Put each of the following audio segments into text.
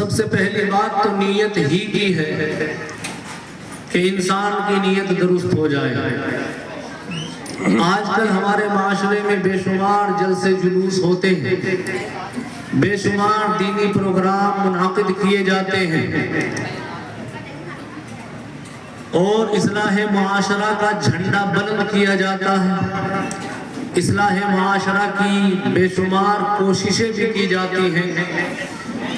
سب سے پہلی بات تو نیت ہی کی ہے کہ انسان کی نیت درست ہو جائے۔ آج کل ہمارے معاشرے میں بے شمار جلسے جلوس ہوتے ہیں، بے شمار دینی پروگرام منعقد کیے جاتے ہیں، اور اصلاح معاشرہ کا جھنڈا بلند کیا جاتا ہے، اصلاح معاشرہ کی بے شمار کوششیں بھی کی جاتی ہیں،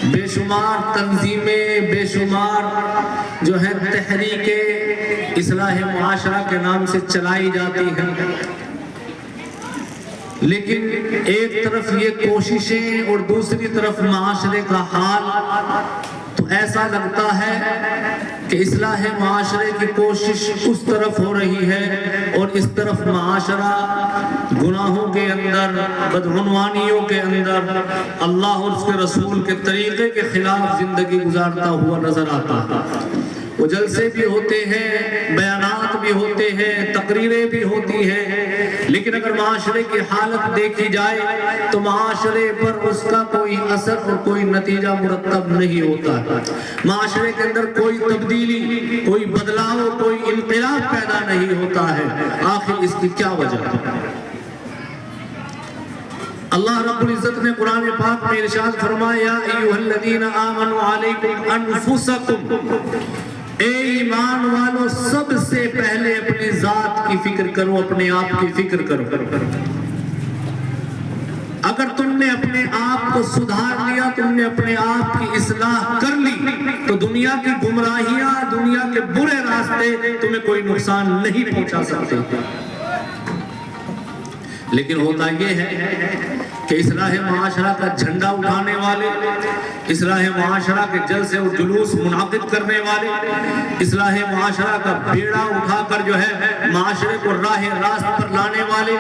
بے شمار تنظیمیں، بے شمار جو ہے تحریکیں اصلاح معاشرہ کے نام سے چلائی جاتی ہیں۔ لیکن ایک طرف یہ کوششیں اور دوسری طرف معاشرے کا حال، تو ایسا لگتا ہے کہ اصلاح معاشرے کی کوشش اس طرف ہو رہی ہے اور اس طرف معاشرہ گناہوں کے اندر، بدعنوانیوں کے اندر، اللہ اور اس کے رسول کے طریقے کے خلاف زندگی گزارتا ہوا نظر آتا ہے۔ وہ جلسے بھی ہوتے ہیں، بیانات بھی ہوتے ہیں، تقریریں بھی ہوتی ہیں، لیکن اگر معاشرے کی حالت دیکھی جائے تو معاشرے پر اس کا کوئی اثر اور کوئی نتیجہ مرتب نہیں ہوتا ہے۔ معاشرے کے اندر کوئی تبدیلی، کوئی بدلاؤ، کوئی انقلاب پیدا نہیں ہوتا ہے۔ آخر اس کی کیا وجہ ہے؟ اللہ رب العزت نے قرآن پاک میں ارشاد فرمایا، یا ایھا الذین آمنوا علیکم انفسکم، اے ایمان والو سب سے پہلے اپنی ذات کی فکر کرو، اپنے آپ کی فکر کرو۔ اگر تم نے اپنے آپ کو سدھار لیا، تم نے اپنے آپ کی اصلاح کر لی، تو دنیا کی گمراہیاں، دنیا کے برے راستے تمہیں کوئی نقصان نہیں پہنچا سکتے۔ لیکن ہوتا یہ ہے کہ اصلاح معاشرہ کا جھنڈا اٹھانے والے، اصلاح معاشرہ کے جلسے اور جلوس منعقد کرنے والے، اصلاح معاشرہ کا بیڑا اٹھا کر جو ہے معاشرے کو راہ راست پر لانے والے،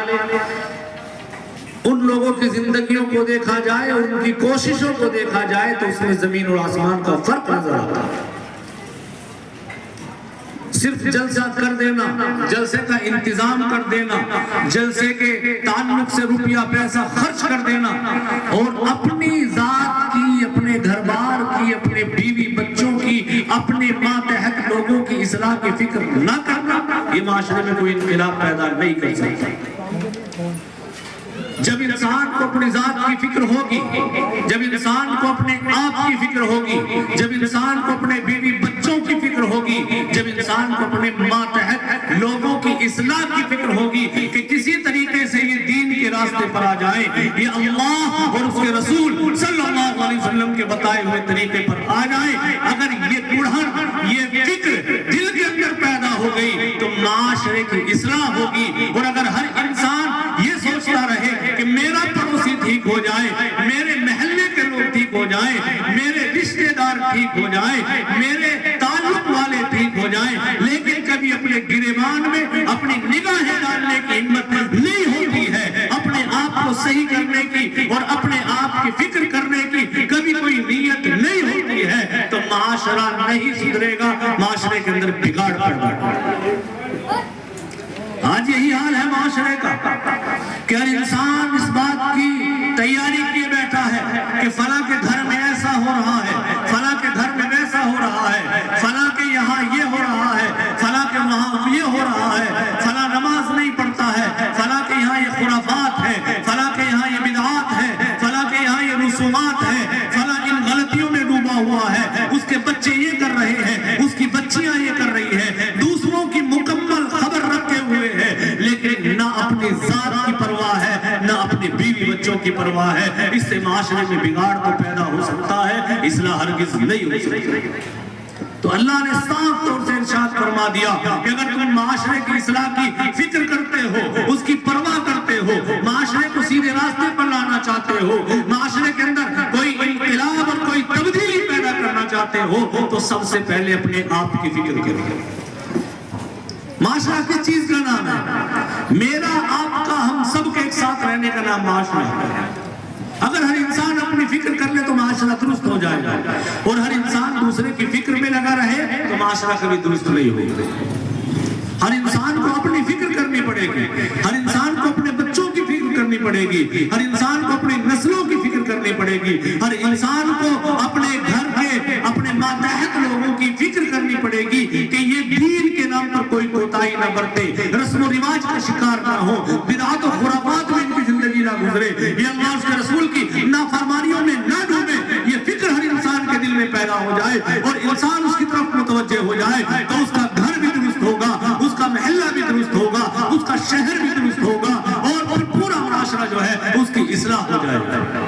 ان لوگوں کی زندگیوں کو دیکھا جائے اور ان کی کوششوں کو دیکھا جائے تو اس میں زمین اور آسمان کا فرق نظر آتا ہے۔ صرف جلسہ کر دینا، جلسے کا انتظام کر دینا، جلسے کے تعلق سے روپیہ پیسہ خرچ کر دینا، اور اپنی ذات کی، اپنے گھر بار کی، اپنے بیوی بچوں کی، اپنے ماتحت لوگوں کی اصلاح کی فکر نہ کرنا، یہ معاشرے میں کوئی انقلاب پیدا نہیں کر سکتا۔ جب انسان کو اپنی ذات کی فکر ہوگی، جب انسان کو اپنے آپ کی فکر ہوگی، جب انسان کو اپنے بیوی بچوں کی فکر ہوگی، جب انسان کو اپنے ماتحت لوگوں کی اصلاح کی فکر ہوگی کہ کسی طریقے سے یہ دین کے راستے پر آ جائے، یہ اللہ اور اس کے رسول صلی اللہ علیہ وسلم کے بتائے ہوئے طریقے پر آ جائے، اگر یہ گڑھن، یہ فکر دل کے اندر پیدا ہو گئی تو معاشرے کی اصلاح ہوگی۔ اور اگر ہر انسان یہ سوچتا رہے کہ میرا پڑوسی ٹھیک ہو جائے، میرے محلے کے لوگ ٹھیک ہو جائیں، میرے رشتہ دار ٹھیک ہو جائیں، میرے تعلق والے ٹھیک ہو جائیں، لیکن کبھی اپنے گریبان میں اپنی نگاہیں ڈالنے کی ہمت نہیں ہوتی ہے، اپنے آپ کو صحیح کرنے کی اور اپنے آپ کی فکر کرنے کی کبھی کوئی نیت نہیں ہوتی ہے، تو معاشرہ نہیں سدھرے گا، معاشرے کے اندر بگاڑ پیدا ہوگا۔ آج یہی حال ہے معاشرے کا کہ ہر انسان اس بات کی تیاری کیے بیٹھا ہے کہ فلاں کے گھر میں ایسا ہو رہا ہے، فلاں کے گھر میں ویسا ہو رہا ہے، فلاں کے یہاں یہ ہو رہا ہے، فلاں کے وہاں یہ ہو رہا ہے، فلاں نماز نہیں پڑھتا ہے، فلاں کے یہاں یہ خرافات ہے، فلاں کے یہاں یہ بدعات ہے، فلاں کے یہاں یہ رسومات ہے، فلاں ان غلطیوں میں ڈوبا ہوا ہے، اس کے بچے یہ کر رہے ہیں، اس کی بچیاں یہ کر رہی ہیں، دوسروں کی مکمل خبر رکھے ہوئے ہیں، لیکن نہ اپنی ذات کی پرواہ ہے، نہ اپنی بیوی بچوں کی پرواہ ہے۔ اس سے معاشرے میں بگاڑ تو پیدا ہو سکتا ہے، اصلاح ہرگز نہیں ہو سکتی۔ تو اللہ نے صاف طور سے ارشاد فرما دیا کہ اگر تم معاشرے کی اصلاح کی فکر کرتے ہو، اس کی پرواہ کرتے ہو، معاشرے کو سیدھے راستے پر لانا چاہتے ہو، معاشرے کے اندر کوئی انقلاب اور کوئی تبدیلی پیدا کرنا چاہتے ہو، تو سب سے پہلے اپنے آپ کی فکر کرو۔ معاشرہ کس چیز کا نام ہے؟ میرا، آپ کا، ہم سب کے ایک ساتھ رہنے کا نام معاشرہ ہے۔ اگر ہر انسان اپنی فکر کر لے تو معاشرہ درست ہو جائے گا، اور ہر انسان دوسرے کی فکر میں لگا رہے تو معاشرہ کبھی درست نہیں ہوگا۔ ہر انسان کو اپنی فکر کرنی پڑے گی، ہر انسان کو اپنے بچوں کی فکر کرنی پڑے گی، ہر انسان کو اپنی نسلوں کی فکر کرنی پڑے گی، ہر انسان کو اپنے گھر کے نہ برتے, رسم و رواج کا شکار نہ ہو, بدعات و خرافات میں ان کی زندگی نہ گزرے, یہ اللہ اس کے رسول کی نافرمانیوں میں نہ ڈوبے, یہ فکر ہر انسان کے دل میں پیدا ہو جائے اور انسان اس کی طرف متوجہ ہو جائے تو اس کا گھر بھی درست ہوگا, اس کا محلہ بھی درست ہوگا, اس کا شہر بھی درست ہوگا اور پھر پورا معاشرہ جو ہے اس کی اصلاح ہو جائے گا.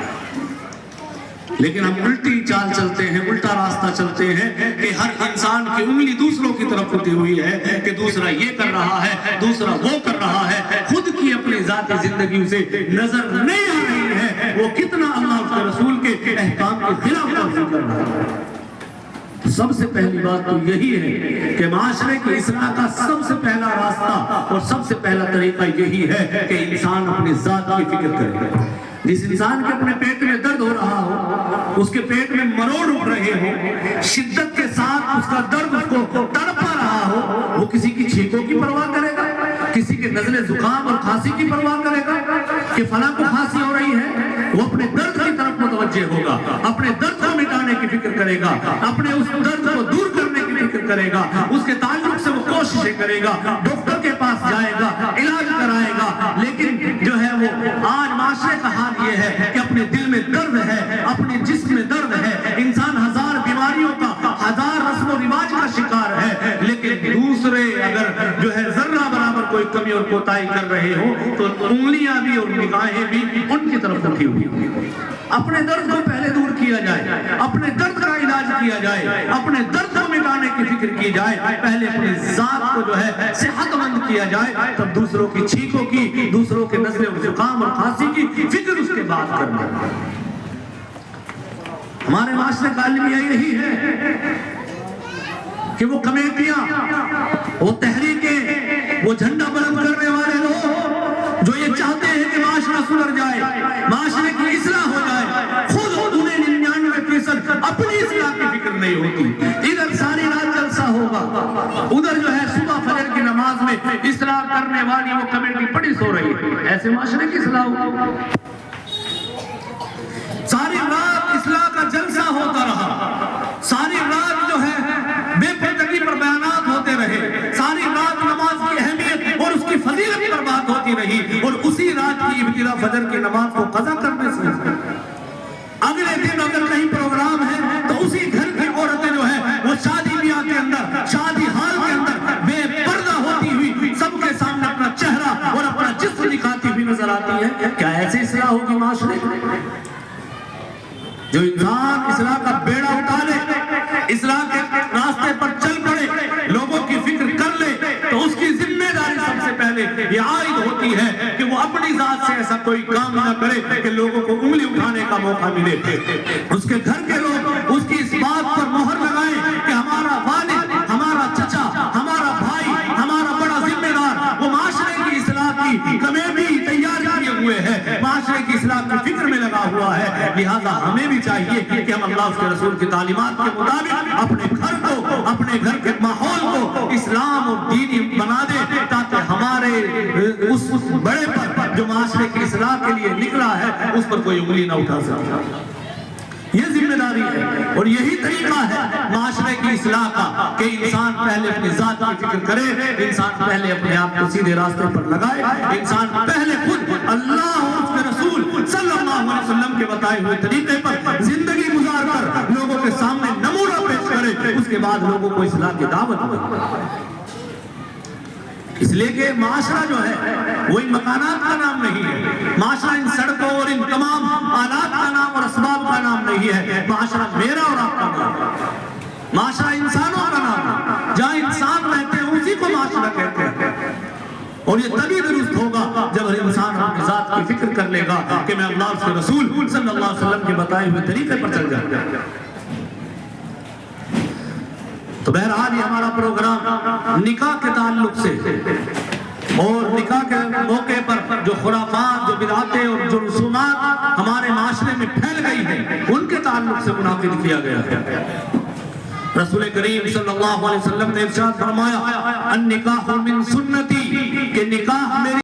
لیکن ہم الٹی چال چلتے ہیں, الٹا راستہ چلتے ہیں کہ ہر انسان کی انگلی دوسروں کی طرف اٹھی ہوئی ہے کہ دوسرا یہ کر رہا ہے, دوسرا وہ کر رہا ہے, خود کی اپنی ذاتی زندگی اسے نظر نہیں آ رہی ہے وہ کتنا اللہ کے رسول کے احکام کے خلاف ورزی کر رہا ہے. سب سے پہلی بات تو یہی ہے کہ معاشرے کی اصلاح کا سب سے پہلا راستہ اور سب سے پہلا طریقہ یہی ہے کہ انسان اپنی ذات کی فکر کرے. جس انسان کے اپنے پیٹ میں درد ہو رہا ہو, اس کے پیٹ میں مروڑ اٹھ رہے ہو, شدت کے ساتھ اس کا درد اس کو تڑپا رہا ہو, وہ کسی کی چھینکوں کی پرواہ کرے گا, کسی کے نزلے زکام اور کھانسی کی پرواہ کرے گا کہ فلاں کو کھانسی ہو رہی ہے؟ وہ اپنے درد کی طرف متوجہ ہوگا, اپنے درد کو مٹانے کی فکر کرے گا, اپنے اس درد کو دور کرنے کی فکر کرے گا, اس کے تعلق سے وہ کوششیں کرے گا, ڈاکٹر کے پاس جائے گا, علاج کرائے گا. لیکن جو ہے وہ آج معاشرے کا حال یہ ہے کہ اپنے دل میں درد ہے, اپنے جسم میں درد ہے, انسان ہزار بیماریوں کا, ہزار رسم و رواج کا شکار ہے, لیکن دوسرے اگر جو ہے ذرہ برابر کوئی کمی اور کوتاہی کر رہے ہو تو انگلیاں بھی اور نگاہیں بھی ان کی طرف اٹھی ہوئی. اپنے درد کو پہلے دور کیا جائے, اپنے درد کا علاج کیا جائے, اپنے درد کو مٹانے کی فکر کی جائے, پہلے اپنی ذات کو جو ہے صحت مند کیا جائے, تب دوسروں کی چھینکوں کی, دوسروں کے نزلے اور زکام اور کھانسی کی فکر اس کے بعد کرنا. ہمارے معاشرے کا المیہ یہی ہے کہ وہ کمیٹیاں, وہ تحریکیں, وہ جھنڈا بلند کرنے والے لوگ جو یہ چاہتے ہیں کہ معاشرہ سدھر جائے, معاشرے کی اصلاح ہو جائے, خود انہیں 99% اپنی اصلاح کی فکر نہیں ہوتی. ادھر ساری رات جلسہ ہوگا, ادھر جو ہے صبح فجر کی نماز میں اصلاح کرنے والی وہ کمیٹی پڑی سو رہی ہے. ایسے معاشرے کی اصلاح ہوگی؟ ساری رات اصلاح کا جلسہ ہوتا رہا, ساری رات جو ہے بے پردگی پر بیانات ہوتے رہے, ساری رات نماز کی اہمیت اور اس کی فضیلت پر بات ہوتی رہی, اور اسی رات کی ابتدا فجر کی نماز کو قضا کرنے سے اگلے دن اگر کہیں پروگرام ہے تو اسی گھر کی عورتیں جو ہے وہ شادی بیاہ کے اندر, شادی حال کے اندر بے پردہ ہوتی ہوئی سب کے سامنے اپنا چہرہ اور اپنا جسم دکھاتی ہوئی نظر آتی ہے. کیا ایسے اصلاح ہوگی معاشرے؟ جو انسان اصلاح کا بیڑا اٹھا لے, اصلاح کے راستے پر چل پڑے, لوگوں کی فکر کر لے, تو اس کی ذمہ داری سب سے پہلے یہ عائد ہوتی ہے کہ وہ اپنی ذات سے ایسا کوئی کام نہ کرے کہ لوگوں کو انگلی اٹھانے کا موقع ملے. اس کے گھر کے لوگ اس کی اس بات پر مہر لگائیں کہ ہمارا والد, ہمارا چچا, ہمارا بھائی, ہمارا بڑا ذمہ دار وہ معاشرے کی اصلاح کی کمیٹی تیار کیے ہوئے ہے, معاشرے کی اصلاح کی فکر میں لگا ہوا ہے. لہذا ہمیں بھی چاہیے کہ ہم اللہ اس کے رسول کی تعلیمات کے مطابق اپنے گھر کو, اپنے گھر کے ماحول کو اسلام اور دینی بنا دیں, تاکہ ہمارے اس بڑے پر جو معاشرے کی اصلاح کے لیے نکلا ہے اس پر کوئی انگلی نہ اٹھا سکے. یہ ذمہ داری ہے اور یہی طریقہ ہے معاشرے کی اصلاح کا کہ انسان پہلے اپنی ذات کی فکر کرے, انسان پہلے اپنے آپ کو سیدھے راستے پر لگائے, انسان پہلے خود اللہ اور اس کے رسول صلی اللہ علیہ وسلم کے بتائے ہوئے طریقے پر زندگی گزار کر لوگوں کے سامنے نمونہ پیش کرے, اس کے بعد لوگوں کو اصلاح کی دعوت دے. اس لیے کہ معاشرہ جو ہے وہ ان مکانات کا نام نہیں ہے, معاشرہ ان سڑکوں اور ان تمام آلات کا نام اور اسباب کا نام نہیں ہے, معاشرہ میرا اور آپ کا نام ہے, معاشرہ انسانوں کا نام ہے, جہاں انسان رہتے ہیں اسی کو معاشرہ کہتے ہیں. اور یہ تبھی درست ہوگا جب ہر انسان اپنی ذات کی فکر کر لے گا کہ میں اللہ کے رسول صلی اللہ علیہ وسلم کے بتائے ہوئے طریقے پر چل جاؤں گا. تو بہرحال یہ ہمارا پروگرام نکاح کے تعلق سے اور نکاح کے موقع پر جو خرافات, جو بدعتیں اور جو رسومات ہمارے معاشرے میں پھیل گئی ہیں ان کے تعلق سے منعقد کیا گیا ہے. رسول کریم صلی اللہ علیہ وسلم نے ارشاد فرمایا النکاح من سنتی, کہ نکاح میری